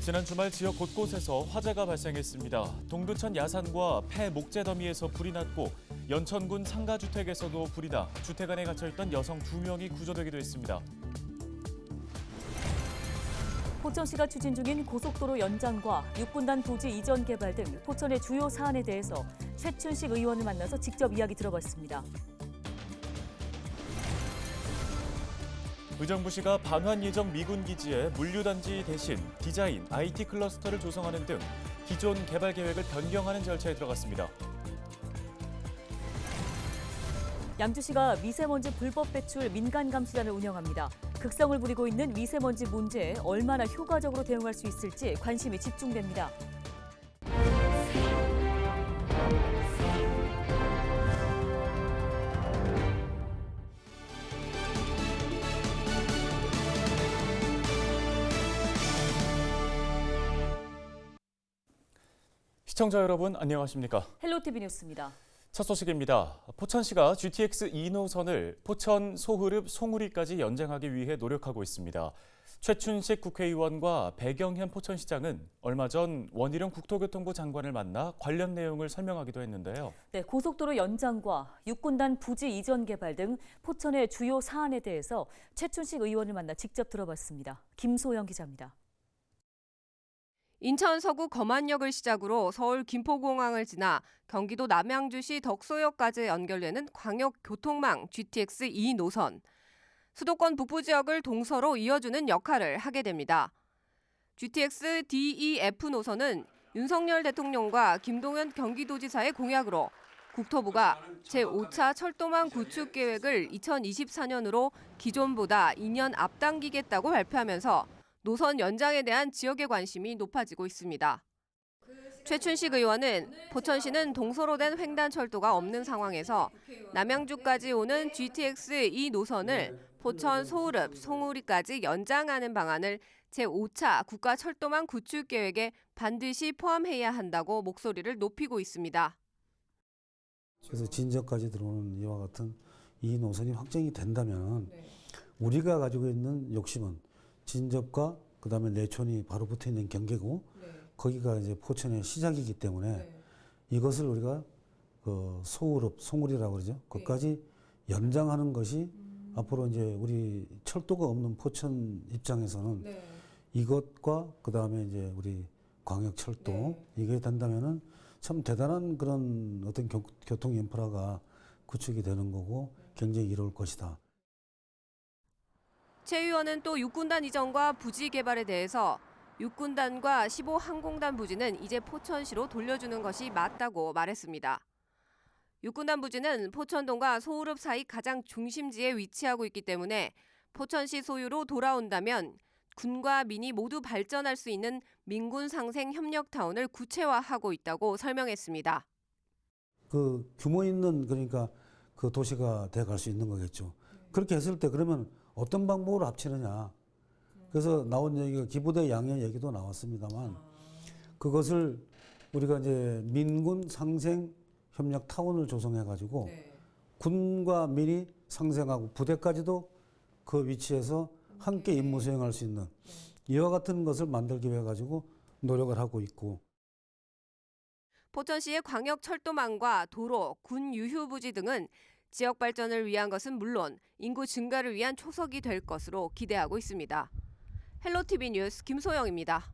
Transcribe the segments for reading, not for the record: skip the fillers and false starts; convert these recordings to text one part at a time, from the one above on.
지난 주말 지역 곳곳에서 화재가 발생했습니다. 동두천 야산과 폐 목재 더미에서 불이 났고 연천군 상가주택에서도 불이 나 주택 안에 갇혀있던 여성 2명이 구조되기도 했습니다. 포천시가 추진 중인 고속도로 연장과 육군단 부지 이전 개발 등 포천의 주요 사안에 대해서 최춘식 의원을 만나서 직접 이야기 들어봤습니다. 의정부시가 반환 예정 미군 기지에 물류단지 대신 디자인, IT 클러스터를 조성하는 등 기존 개발 계획을 변경하는 절차에 들어갔습니다. 양주시가 미세먼지 불법 배출 민간 감시단을 운영합니다. 극성을 부리고 있는 미세먼지 문제에 얼마나 효과적으로 대응할 수 있을지 관심이 집중됩니다. 시청자 여러분 안녕하십니까? 헬로티비 뉴스입니다. 첫 소식입니다. 포천시가 GTX 2노선을 포천, 소흐릅, 송우리까지 연장하기 위해 노력하고 있습니다. 최춘식 국회의원과 배경현 포천시장은 얼마 전 원희룡 국토교통부 장관을 만나 관련 내용을 설명하기도 했는데요. 네, 고속도로 연장과 육군단 부지 이전 개발 등 포천의 주요 사안에 대해서 최춘식 의원을 만나 직접 들어봤습니다. 김소영 기자입니다. 인천 서구 검안역을 시작으로 서울 김포공항을 지나 경기도 남양주시 덕소역까지 연결되는 광역교통망 GTX 2노선. 수도권 북부 지역을 동서로 이어주는 역할을 하게 됩니다. GTX DEF 노선은 윤석열 대통령과 김동연 경기도지사의 공약으로 국토부가 제5차 철도망 구축 계획을 2024년으로 기존보다 2년 앞당기겠다고 발표하면서 노선 연장에 대한 지역의 관심이 높아지고 있습니다. 최춘식 의원은 포천시는 동서로 된 횡단철도가 없는 상황에서 남양주까지 오는 GTX 2노선을 포천, 소흐릅, 송우리까지 연장하는 방안을 제5차 국가철도망 구축 계획에 반드시 포함해야 한다고 목소리를 높이고 있습니다. 그래서 진저까지 들어오는 이와 같은 이 노선이 확정이 된다면 우리가 가지고 있는 욕심은 진접과 그다음에 내촌이 바로 붙어 있는 경계고 거기가 이제 포천의 시작이기 때문에 이것을 우리가 그 소흐릅, 송우리라고 그러죠. 거기까지 연장하는 것이 앞으로 이제 우리 철도가 없는 포천 입장에서는 이것과 그다음에 이제 우리 광역철도 이게 된다면은 참 대단한 그런 어떤 교통 인프라가 구축이 되는 거고 굉장히 이로울 것이다. 최 의원은 또 육군단 이전과 부지 개발에 대해서 육군단과 15항공단 부지는 이제 포천시로 돌려주는 것이 맞다고 말했습니다. 육군단 부지는 포천동과 소흐릅 사이 가장 중심지에 위치하고 있기 때문에 포천시 소유로 돌아온다면 군과 민이 모두 발전할 수 있는 민군 상생 협력타운을 구체화하고 있다고 설명했습니다. 그 규모 있는 그러니까 그 도시가 돼갈 수 있는 거겠죠. 그렇게 했을 때 그러면 어떤 방법으로 합치느냐. 그래서 나온 얘기가 기부대 양의 얘기도 나왔습니다만 그것을 우리가 이제 민군 상생 협력 타운을 조성해 가지고 군과 민이 상생하고 부대까지도 그 위치에서 함께 임무 수행할 수 있는 이와 같은 것을 만들기 위해 가지고 노력을 하고 있고. 포천시의 광역철도망과 도로, 군 유휴부지 등은 지역 발전을 위한 것은 물론 인구 증가를 위한 초석이 될 것으로 기대하고 있습니다. 헬로티비 뉴스 김소영입니다.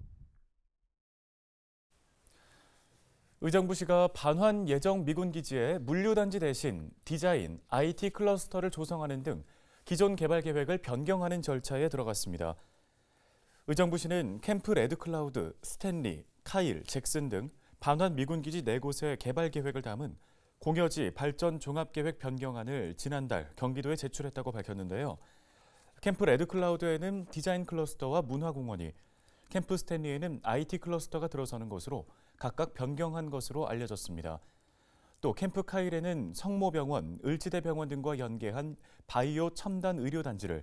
의정부시가 반환 예정 미군 기지에 물류단지 대신 디자인, IT 클러스터를 조성하는 등 기존 개발 계획을 변경하는 절차에 들어갔습니다. 의정부시는 캠프 레드클라우드, 스탠리, 카일, 잭슨 등 반환 미군 기지 4곳의 개발 계획을 담은 공여지 발전 종합계획 변경안을 지난달 경기도에 제출했다고 밝혔는데요. 캠프 레드클라우드에는 디자인 클러스터와 문화공원이, 캠프 스탠리에는 IT 클러스터가 들어서는 것으로 각각 변경한 것으로 알려졌습니다. 또 캠프 카일에는 성모병원, 을지대병원 등과 연계한 바이오 첨단 의료단지를,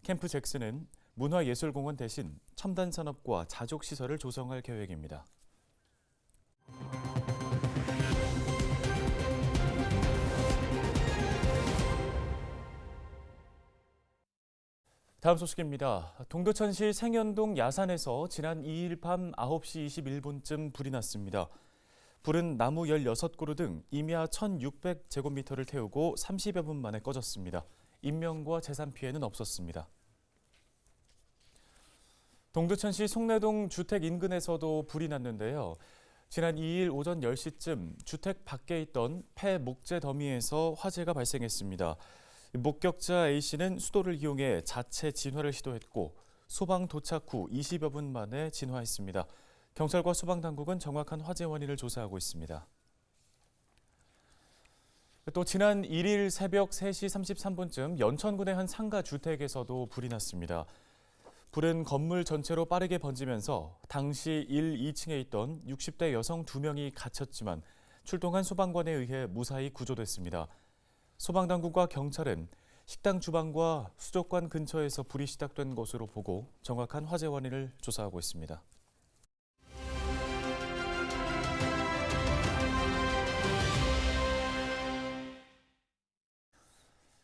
캠프 잭슨은 문화예술공원 대신 첨단산업과 자족시설을 조성할 계획입니다. 다음 소식입니다. 동두천시 생연동 야산에서 지난 2일 밤 9시 21분쯤 불이 났습니다. 불은 나무 16그루 등 임야 1,600제곱미터를 태우고 30여 분 만에 꺼졌습니다. 인명과 재산 피해는 없었습니다. 동두천시 송내동 주택 인근에서도 불이 났는데요. 지난 2일 오전 10시쯤 주택 밖에 있던 폐 목재 더미에서 화재가 발생했습니다. 목격자 A씨는 수도를 이용해 자체 진화를 시도했고 소방 도착 후 20여 분 만에 진화했습니다. 경찰과 소방당국은 정확한 화재 원인을 조사하고 있습니다. 또 지난 1일 새벽 3시 33분쯤 연천군의 한 상가 주택에서도 불이 났습니다. 불은 건물 전체로 빠르게 번지면서 당시 1, 2층에 있던 60대 여성 2명이 갇혔지만 출동한 소방관에 의해 무사히 구조됐습니다. 소방당국과 경찰은 식당 주방과 수족관 근처에서 불이 시작된 것으로 보고 정확한 화재 원인을 조사하고 있습니다.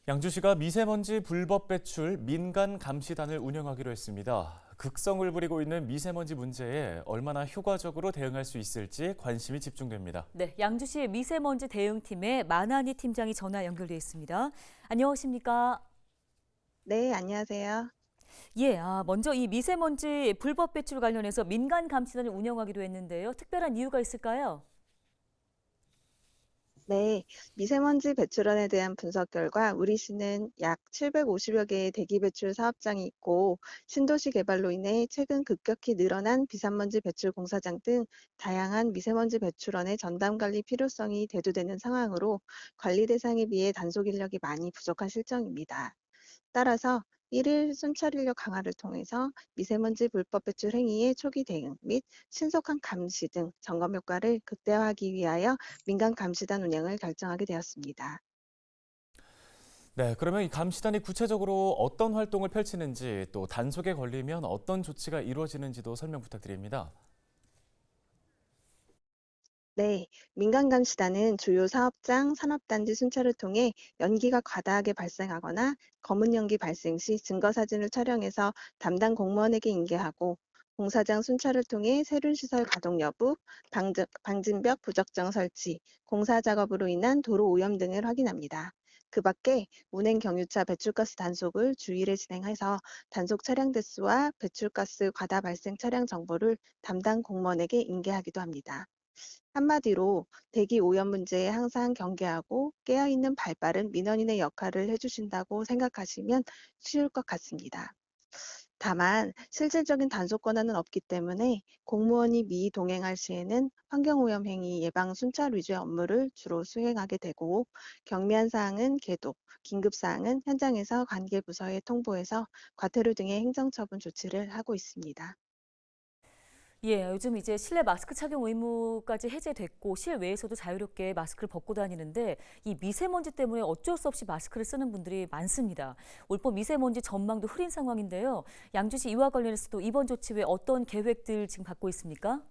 양주시가 미세먼지 불법 배출 민간 감시단을 운영하기로 했습니다. 극성을 부리고 있는 미세먼지 문제에 얼마나 효과적으로 대응할 수 있을지 관심이 집중됩니다. 네, 양주시 미세먼지 대응팀의 만한희 팀장이 전화 연결돼 있습니다. 안녕하십니까? 네, 안녕하세요. 예, 먼저 이 미세먼지 불법 배출 관련해서 민간 감시단을 운영하기로 했는데요. 특별한 이유가 있을까요? 네, 미세먼지 배출원에 대한 분석 결과 우리 시는 약 750여 개의 대기 배출 사업장이 있고 신도시 개발로 인해 최근 급격히 늘어난 비산먼지 배출 공사장 등 다양한 미세먼지 배출원의 전담 관리 필요성이 대두되는 상황으로 관리 대상에 비해 단속 인력이 많이 부족한 실정입니다. 따라서 1일 순찰 인력 강화를 통해서 미세먼지 불법 배출 행위의 초기 대응 및 신속한 감시 등 점검 효과를 극대화하기 위하여 민간 감시단 운영을 결정하게 되었습니다. 네, 그러면 이 감시단이 구체적으로 어떤 활동을 펼치는지 또 단속에 걸리면 어떤 조치가 이루어지는지도 설명 부탁드립니다. 네, 민간감시단은 주요 사업장, 산업단지 순찰을 통해 연기가 과다하게 발생하거나 검은 연기 발생 시 증거사진을 촬영해서 담당 공무원에게 인계하고 공사장 순찰을 통해 세륜시설 가동 여부, 방진벽 부적정 설치, 공사 작업으로 인한 도로 오염 등을 확인합니다. 그 밖에 운행 경유차 배출가스 단속을 주일에 진행해서 단속 차량 대수와 배출가스 과다 발생 차량 정보를 담당 공무원에게 인계하기도 합니다. 한마디로 대기 오염 문제에 항상 경계하고 깨어있는 발빠른 민원인의 역할을 해주신다고 생각하시면 쉬울 것 같습니다. 다만 실질적인 단속 권한은 없기 때문에 공무원이 미동행할 시에는 환경오염 행위 예방 순찰 위주의 업무를 주로 수행하게 되고 경미한 사항은 계도, 긴급 사항은 현장에서 관계 부서에 통보해서 과태료 등의 행정처분 조치를 하고 있습니다. 예, 요즘 이제 실내 마스크 착용 의무까지 해제됐고 실외에서도 자유롭게 마스크를 벗고 다니는데 이 미세먼지 때문에 어쩔 수 없이 마스크를 쓰는 분들이 많습니다. 올봄 미세먼지 전망도 흐린 상황인데요. 양주시 이와 관련해서도 이번 조치 외에 어떤 계획들 지금 갖고 있습니까?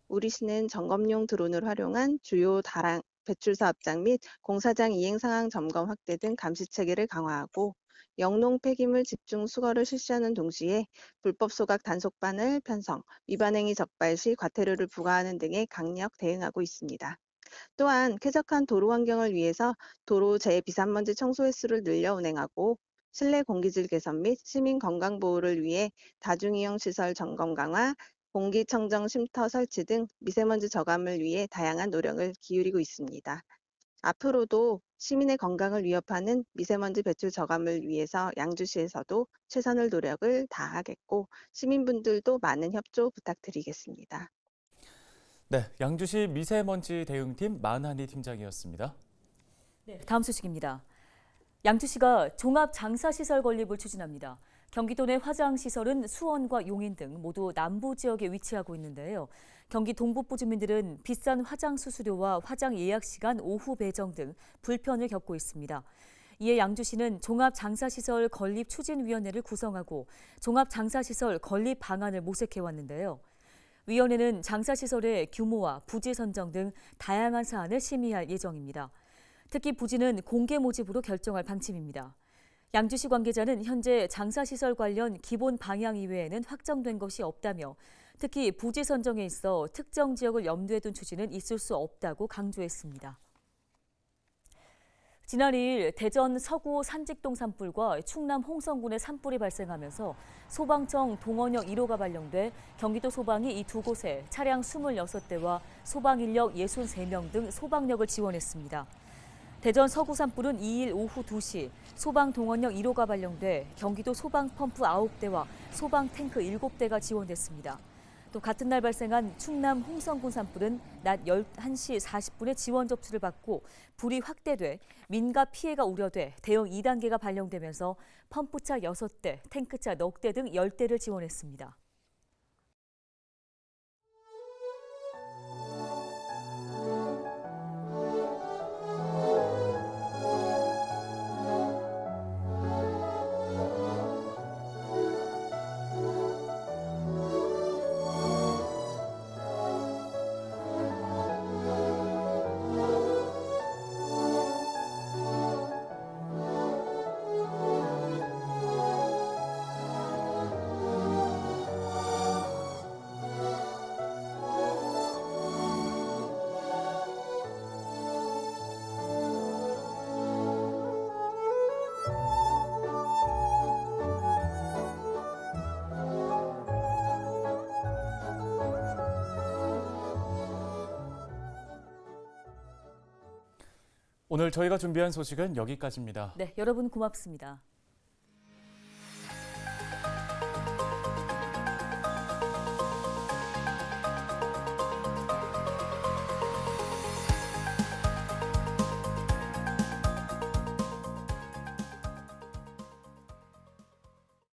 우리 시는 점검용 드론을 활용한 주요 다량 배출 사업장 및 공사장 이행 상황 점검 확대 등 감시 체계를 강화하고 영농 폐기물 집중 수거를 실시하는 동시에 불법 소각 단속반을 편성, 위반 행위 적발 시 과태료를 부과하는 등의 강력 대응하고 있습니다. 또한 쾌적한 도로 환경을 위해서 도로 제비산먼지 청소 횟수를 늘려 운행하고 실내 공기질 개선 및 시민 건강 보호를 위해 다중이용 시설 점검 강화, 공기청정 쉼터 설치 등 미세먼지 저감을 위해 다양한 노력을 기울이고 있습니다. 앞으로도 시민의 건강을 위협하는 미세먼지 배출 저감을 위해서 양주시에서도 최선의 노력을 다하겠고 시민분들도 많은 협조 부탁드리겠습니다. 네, 양주시 미세먼지 대응팀 만한희 팀장이었습니다. 네, 다음 소식입니다. 양주시가 종합장사시설 건립을 추진합니다. 경기도 내 화장시설은 수원과 용인 등 모두 남부 지역에 위치하고 있는데요. 경기 동북부 주민들은 비싼 화장 수수료와 화장 예약 시간 오후 배정 등 불편을 겪고 있습니다. 이에 양주시는 종합장사시설 건립 추진위원회를 구성하고 종합장사시설 건립 방안을 모색해왔는데요. 위원회는 장사시설의 규모와 부지 선정 등 다양한 사안을 심의할 예정입니다. 특히 부지는 공개 모집으로 결정할 방침입니다. 양주시 관계자는 현재 장사시설 관련 기본 방향 이외에는 확정된 것이 없다며 특히 부지 선정에 있어 특정 지역을 염두에 둔 추진은 있을 수 없다고 강조했습니다. 지난 2일 대전 서구 산직동 산불과 충남 홍성군의 산불이 발생하면서 소방청 동원역 1호가 발령돼 경기도 소방이 이 두 곳에 차량 26대와 소방 인력 63명 등 소방력을 지원했습니다. 대전 서구 산불은 2일 오후 2시 소방 동원역 1호가 발령돼 경기도 소방 펌프 9대와 소방 탱크 7대가 지원됐습니다. 또 같은 날 발생한 충남 홍성군 산불은 낮 11시 40분에 지원 접수를 받고 불이 확대돼 민가 피해가 우려돼 대응 2단계가 발령되면서 펌프차 6대, 탱크차 넉 대 등 10대를 지원했습니다. 오늘 저희가 준비한 소식은 여기까지입니다. 네, 여러분 고맙습니다.